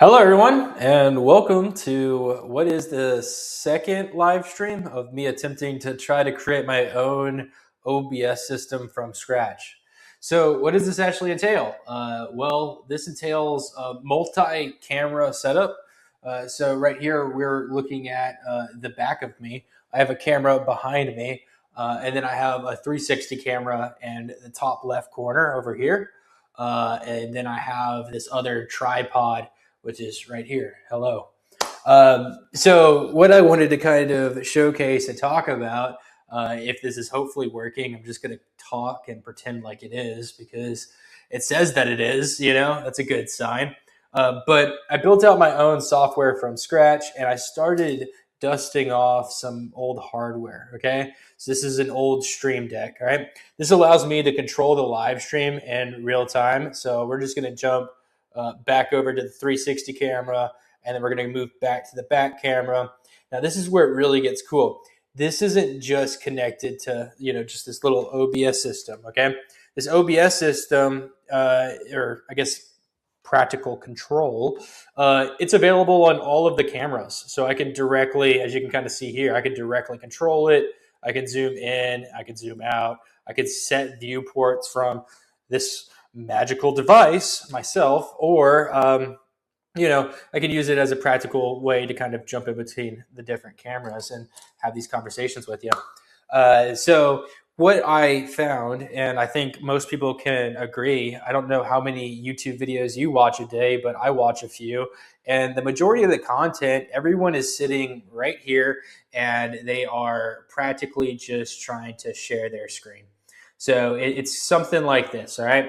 Hello, everyone, and welcome to what is the second live stream of me attempting to try to create my own OBS system from scratch. So, what does this actually entail? Well, this entails a multi-camera setup. So, right here, we're looking at the back of me. I have a camera behind me, and then I have a 360 camera in the top left corner over here. And then I have this other tripod which is right here. Hello. So what I wanted to kind of showcase and talk about, if this is hopefully working, I'm just going to talk and pretend like it is because it says that it is, that's a good sign. But I built out my own software from scratch and I started dusting off some old hardware. Okay. So this is an old Stream Deck. All right. This allows me to control the live stream in real time. So we're just going to jump back over to the 360 camera, and then we're going to move back to the back camera. Now, this is where it really gets cool. This isn't just connected to, just this little OBS system, okay? This OBS system, or I guess practical control, it's available on all of the cameras. So I can directly, as you can kind of see here, I can directly control it. I can zoom in, I can zoom out. I can set viewports from this magical device myself, or I could use it as a practical way to kind of jump in between the different cameras and have these conversations with you. So what I found, and I think most people can agree, I don't know how many YouTube videos you watch a day, but I watch a few, and the majority of the content, everyone is sitting right here and they are practically just trying to share their screen. So it's something like this, all right?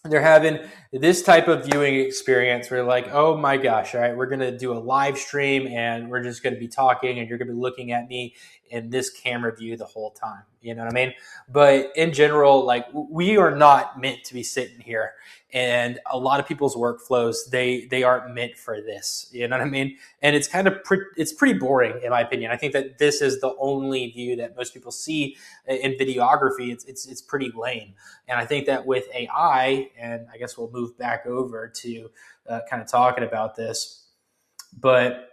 They're having this type of viewing experience where like, oh my gosh, all right, we're going to do a live stream and we're just going to be talking and you're going to be looking at me in this camera view the whole time. You know what I mean? But in general, like we are not meant to be sitting here. And a lot of people's workflows, they aren't meant for this. You know what I mean? And it's kind of it's pretty boring in my opinion. I think that this is the only view that most people see in videography. It's pretty lame. And I think that with AI, and I guess we'll move back over to kind of talking about this. But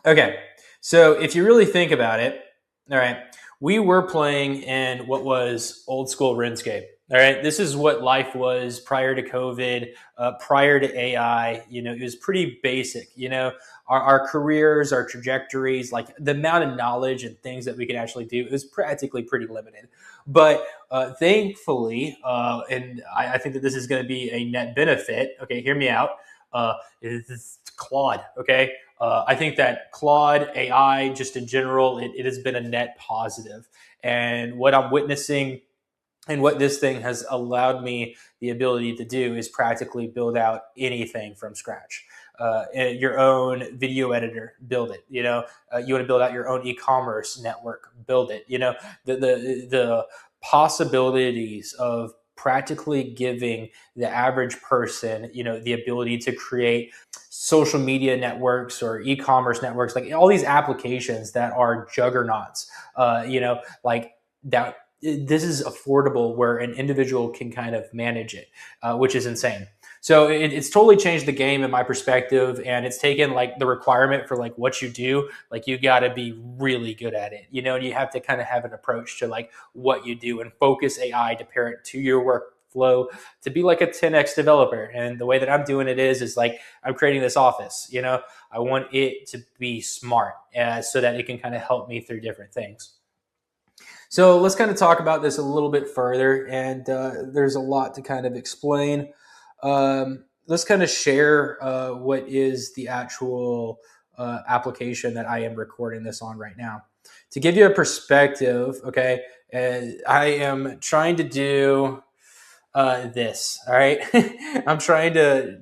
okay, so if you really think about it, all right, we were playing in what was old school RuneScape. All right, this is what life was prior to COVID, prior to AI. It was pretty basic. Our careers, our trajectories, like the amount of knowledge and things that we could actually do, it was practically pretty limited. But thankfully, and I think that this is going to be a net benefit. Okay, hear me out. It's Claude. Okay, I think that Claude AI, just in general, it has been a net positive. And what I'm witnessing and what this thing has allowed me the ability to do is practically build out anything from scratch. Your own video editor, build it. You want to build out your own e-commerce network, build it. The possibilities of practically giving the average person, the ability to create social media networks or e-commerce networks, like all these applications that are juggernauts, like that. This is affordable where an individual can kind of manage it, which is insane. So it's totally changed the game in my perspective, and it's taken like the requirement for like what you do, like you got to be really good at it, and you have to kind of have an approach to like what you do and focus AI to pair it to your workflow to be like a 10x developer. And the way that I'm doing it is like I'm creating this office. I want it to be smart so that it can kind of help me through different things. So let's kind of talk about this a little bit further, and there's a lot to kind of explain. Let's kind of share what is the actual application that I am recording this on right now. To give you a perspective, okay, I am trying to do this, all right? I'm trying to,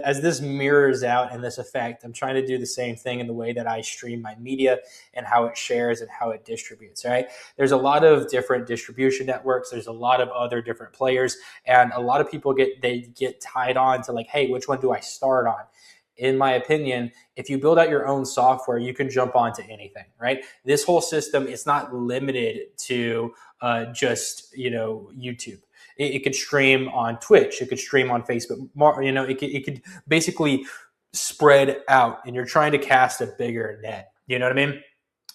as this mirrors out in this effect, I'm trying to do the same thing in the way that I stream my media and how it shares and how it distributes, all right? There's a lot of different distribution networks. There's a lot of other different players, and a lot of people get tied on to like, hey, which one do I start on? In my opinion, if you build out your own software, you can jump onto anything, right? This whole system is not limited to just, YouTube. it could stream on Twitch, it could stream on Facebook, it could basically spread out, and you're trying to cast a bigger net. You know what I mean?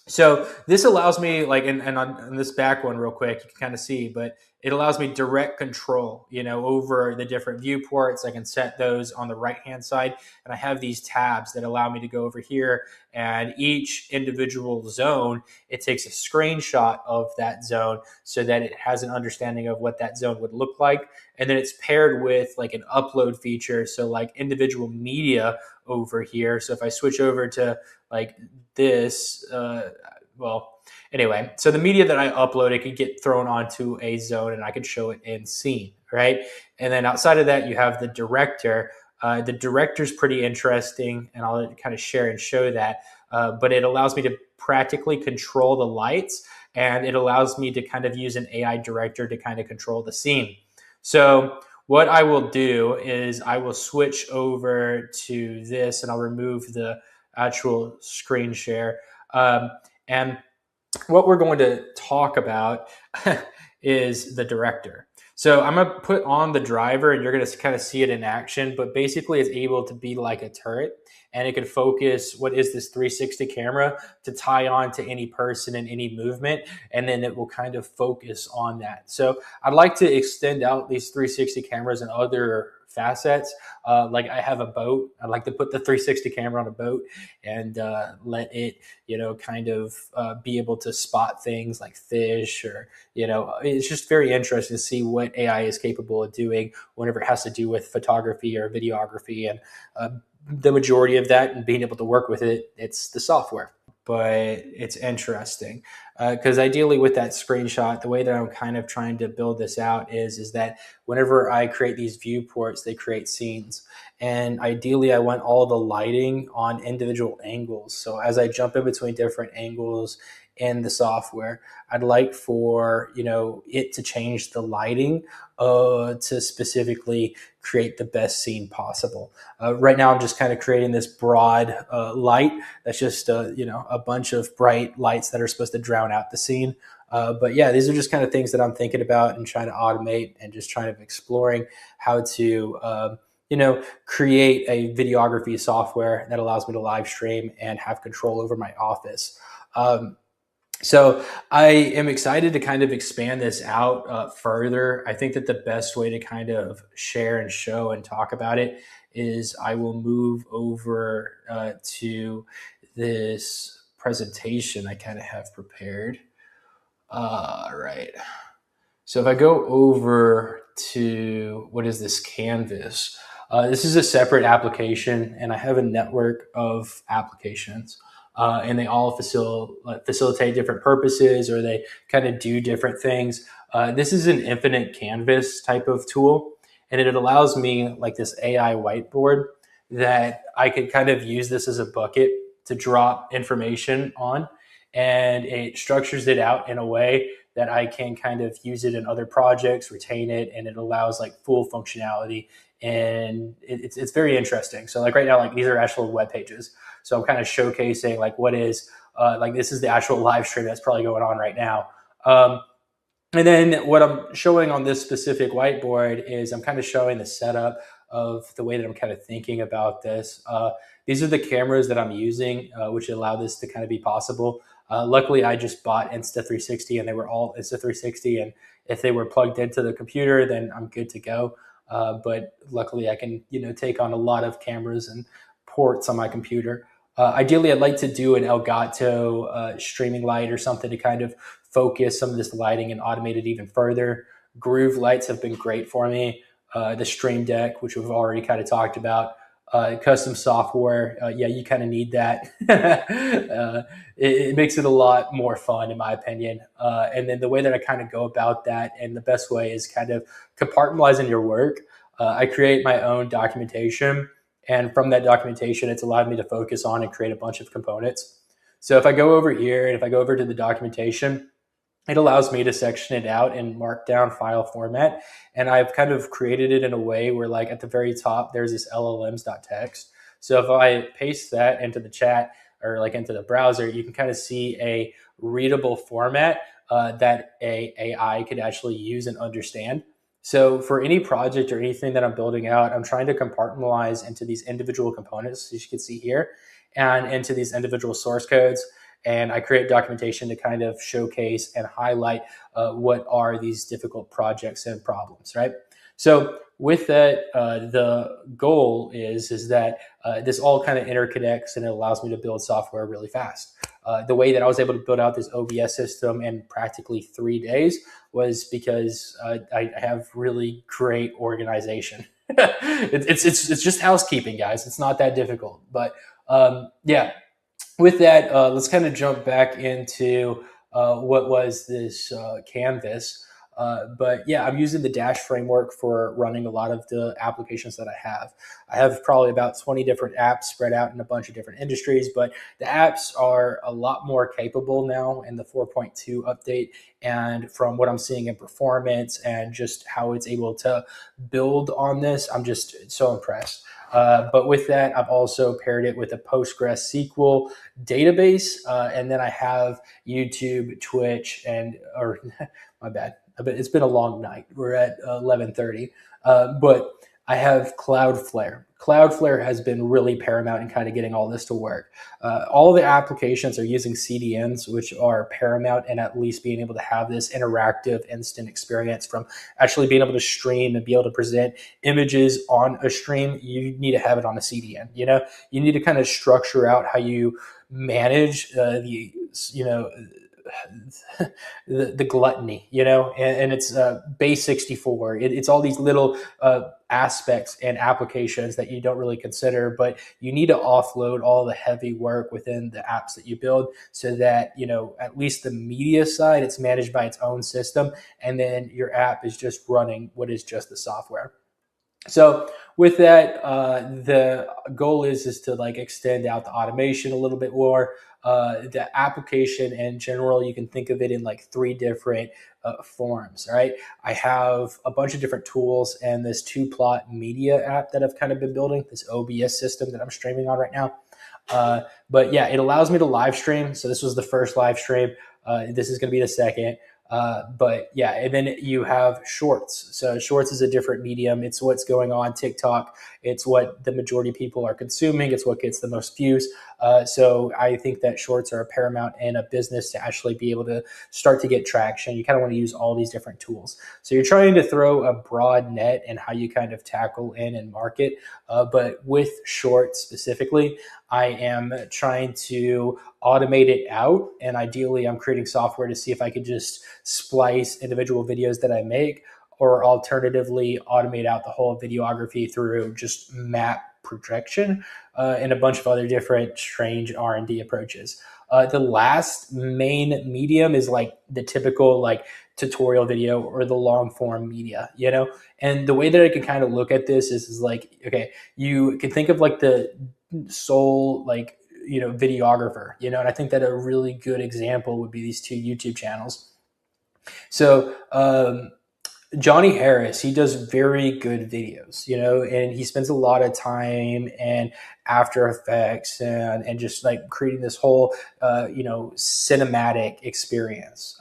So this allows me, like, and on this back one real quick, you can kind of see, but it allows me direct control, over the different viewports. I can set those on the right-hand side, and I have these tabs that allow me to go over here, and each individual zone, it takes a screenshot of that zone so that it has an understanding of what that zone would look like. And then it's paired with like an upload feature. So like individual media over here. So if I switch over to like this, anyway, so the media that I upload, it could get thrown onto a zone and I could show it in scene, right? And then outside of that, you have the director. The director's pretty interesting, and I'll kind of share and show that, but it allows me to practically control the lights, and it allows me to kind of use an AI director to kind of control the scene. So what I will do is I will switch over to this, and I'll remove the actual screen share. And what we're going to talk about is the director. So I'm going to put on the driver, and you're going to kind of see it in action, but basically it's able to be like a turret, and it can focus what is this 360 camera to tie on to any person and any movement, and then it will kind of focus on that. So I'd like to extend out these 360 cameras and other facets. Like I have a boat. I'd like to put the 360 camera on a boat and let it, kind of be able to spot things like fish, or, it's just very interesting to see what AI is capable of doing whenever it has to do with photography or videography. And the majority of that and being able to work with it, it's the software. But it's interesting because ideally with that screenshot, the way that I'm kind of trying to build this out is that whenever I create these viewports, they create scenes. And ideally, I want all the lighting on individual angles. So as I jump in between different angles in the software, I'd like for it to change the lighting to specifically create the best scene possible. Right now, I'm just kind of creating this broad light that's just a bunch of bright lights that are supposed to drown out the scene. But yeah, these are just kind of things that I'm thinking about and trying to automate, and just trying to exploring how to create a videography software that allows me to live stream and have control over my office. So I am excited to kind of expand this out further. I think that the best way to kind of share and show and talk about it is I will move over to this presentation I kind of have prepared. Right. So if I go over to, what is this, Canvas? This is a separate application, and I have a network of applications. And they all facilitate different purposes, or they kind of do different things. This is an infinite canvas type of tool, and it allows me like this AI whiteboard that I could kind of use this as a bucket to drop information on, and it structures it out in a way that I can kind of use it in other projects, retain it, and it allows like full functionality. And it's very interesting. So like right now, like these are actual web pages. So I'm kind of showcasing like what is, like this is the actual live stream that's probably going on right now. And then what I'm showing on this specific whiteboard is I'm kind of showing the setup of the way that I'm kind of thinking about this. These are the cameras that I'm using, which allow this to kind of be possible. Luckily, I just bought Insta360, and they were all Insta360. And if they were plugged into the computer, then I'm good to go. But luckily, I can take on a lot of cameras and ports on my computer. Ideally, I'd like to do an Elgato streaming light or something to kind of focus some of this lighting and automate it even further. Groove lights have been great for me. The Stream Deck, which we've already kind of talked about. Custom software, yeah, you kind of need that. It makes it a lot more fun, in my opinion. And then the way that I kind of go about that, and the best way, is kind of compartmentalizing your work. I create my own documentation, and from that documentation, it's allowed me to focus on and create a bunch of components. So if I go over here, and if I go over to the documentation, it allows me to section it out in markdown file format. And I've kind of created it in a way where, like, at the very top, there's this llms.txt. So if I paste that into the chat, or like into the browser, you can kind of see a readable format that a AI could actually use and understand. So for any project or anything that I'm building out, I'm trying to compartmentalize into these individual components, as you can see here, and into these individual source codes. And I create documentation to kind of showcase and highlight what are these difficult projects and problems, right? So with that, the goal is that this all kind of interconnects and it allows me to build software really fast. The way that I was able to build out this OBS system in practically 3 days was because I have really great organization. It's just housekeeping, guys. It's not that difficult. But yeah, with that, let's kind of jump back into what was this canvas. But yeah, I'm using the Dash framework for running a lot of the applications that I have. I have probably about 20 different apps spread out in a bunch of different industries, but the apps are a lot more capable now in the 4.2 update. And from what I'm seeing in performance and just how it's able to build on this, I'm just so impressed. But with that, I've also paired it with a Postgres SQL database, and then I have YouTube, Twitch, and or my bad. It's been a long night. We're at 11:30, but I have Cloudflare. Cloudflare has been really paramount in kind of getting all this to work. All the applications are using CDNs, which are paramount in at least being able to have this interactive instant experience from actually being able to stream and be able to present images on a stream. You need to have it on a CDN. You know, you need to kind of structure out how you manage the gluttony, and it's base 64. It's all these little aspects and applications that you don't really consider, but you need to offload all the heavy work within the apps that you build so that, at least the media side, it's managed by its own system. And then your app is just running what is just the software. So with that, the goal is to like extend out the automation a little bit more. The application in general, you can think of it in like 3 different forms. Right, I have a bunch of different tools and this 2plot media app that I've kind of been building, this OBS system that I'm streaming on right now. But yeah, it allows me to live stream. So this was the first live stream. This is going to be the second. But yeah, and then you have shorts. So shorts is a different medium. It's what's going on TikTok. It's what the majority of people are consuming. It's what gets the most views. So I think that shorts are paramount in a business to actually be able to start to get traction. You kind of want to use all these different tools. So you're trying to throw a broad net in how you kind of tackle in and market. But with shorts specifically, I am trying to automate it out. And ideally, I'm creating software to see if I could just splice individual videos that I make, or alternatively, automate out the whole videography through just map projection and a bunch of other different strange R&D approaches. The last main medium is like the typical like tutorial video or the long form media, and the way that I can kind of look at this is like, okay, you can think of like the sole like videographer, and I think that a really good example would be these 2 YouTube channels. So Johnny Harris, he does very good videos, and he spends a lot of time in After Effects and just like creating this whole cinematic experience,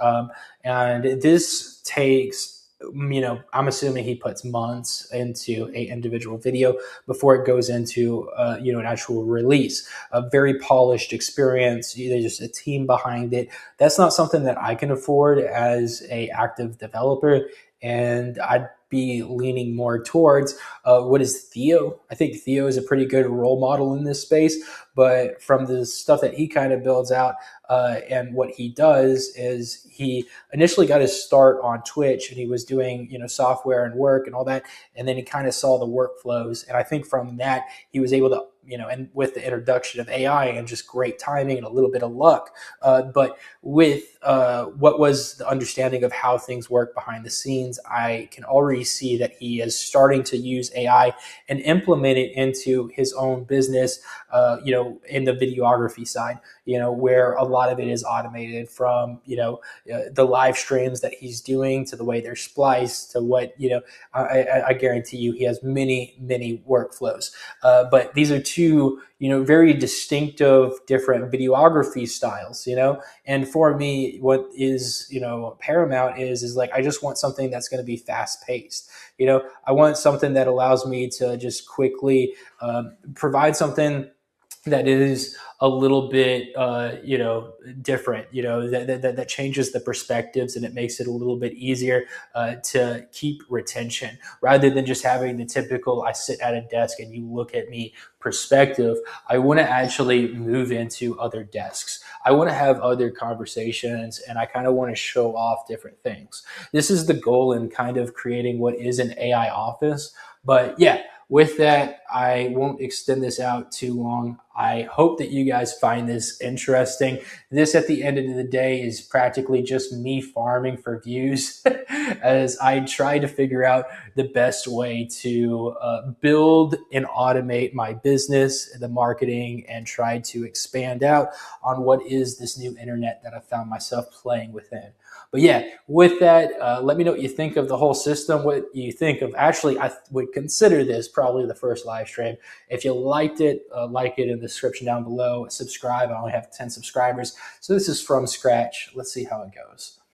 and this takes, I'm assuming he puts months into a individual video before it goes into, an actual release. A very polished experience. There's just a team behind it. That's not something that I can afford as a active developer, and I'd be leaning more towards what is Theo. I think Theo is a pretty good role model in this space, but from the stuff that he kind of builds out and what he does is he initially got his start on Twitch, and he was doing software and work and all that, and then he kind of saw the workflows, and I think from that he was able to, and with the introduction of AI and just great timing and a little bit of luck, but with what was the understanding of how things work behind the scenes, I can already see that he is starting to use AI and implement it into his own business, in the videography side, where a lot of it is automated, from, the live streams that he's doing to the way they're spliced to what, I guarantee you he has many, many workflows. But these are two, very distinctive different videography styles, and for me, what is, paramount is like, I just want something that's going to be fast paced. I want something that allows me to just quickly provide something that is a little bit different, that changes the perspectives, and it makes it a little bit easier to keep retention, rather than just having the typical I sit at a desk and you look at me perspective. I want to actually move into other desks. I want to have other conversations, and I kind of want to show off different things. This is the goal in kind of creating what is an AI office. But yeah, with that, I won't extend this out too long. I hope that you guys find this interesting. This, at the end of the day, is practically just me farming for views as I try to figure out the best way to build and automate my business, the marketing, and try to expand out on what is this new internet that I found myself playing within. But yeah, with that, let me know what you think of the whole system, what you think of. Actually, I would consider this probably the first live stream. If you liked it, like it in the description down below. Subscribe. I only have 10 subscribers. So this is from scratch. Let's see how it goes.